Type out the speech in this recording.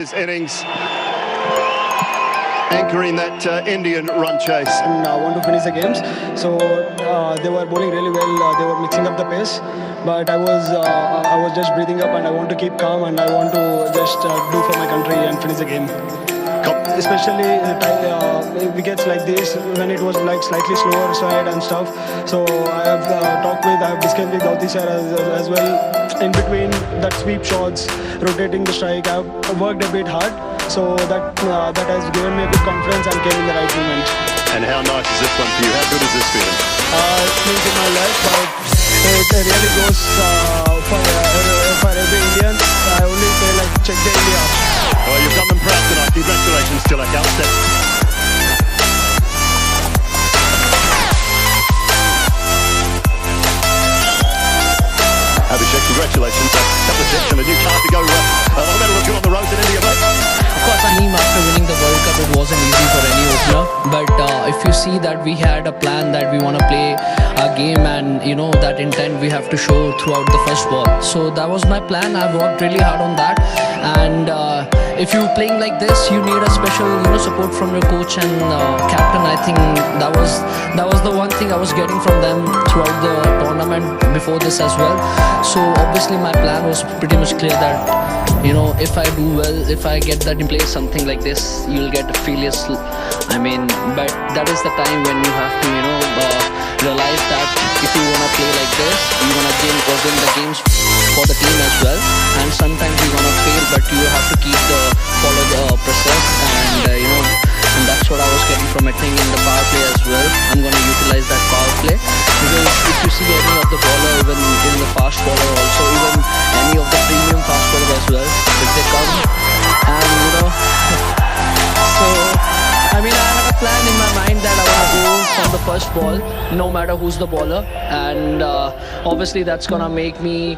His innings anchoring that Indian run chase. And want to finish the games. So they were bowling really well. They were mixing up the pace, but I was just breathing up, and I want to keep calm, and I want to just do for my country and finish the game. Especially wickets like this when it was like slightly slower side and stuff. So I have discussed with Gauti sir as well. In between that sweep shots, rotating the strike, I've worked a bit hard. So that has given me a good confidence and came in the right moment. And how nice is this one for you? How good is this feeling? It means in my life, but it really goes for every Indian. I only say like check the India. Well, you've done them proud tonight. Congratulations, Tilak. Outstanding. Abhishek, congratulations. A couple of sets and a new card to go. A lot better looking on the road than India, mate. Of course, I mean, after winning the World Cup, it wasn't easy for any opener. But if you see that we had a plan that we want to play our game, and you know that intent we have to show throughout the first ball. So that was my plan. I worked really hard on that. And if you're playing like this, you need a special support from your coach and captain. I think that was the one thing I was getting from them throughout the tournament before this as well. So obviously my plan was pretty much clear that if I do well, if I get that in place, something like this, you'll get a failure. But that is the time when you have to realize that if you want to play like this, you want to win the games for the team as well. And sometimes you want to fail, but you have to follow the process, and that's what I was getting from a thing in the power play as well. I'm going to utilize that power play, because if you see any of the bowler, even in the fast bowler also, even any of the premium fast bowler as well, if they come and so I had a plan in my mind that I want to go from the first ball, no matter who's the bowler, and obviously that's gonna make me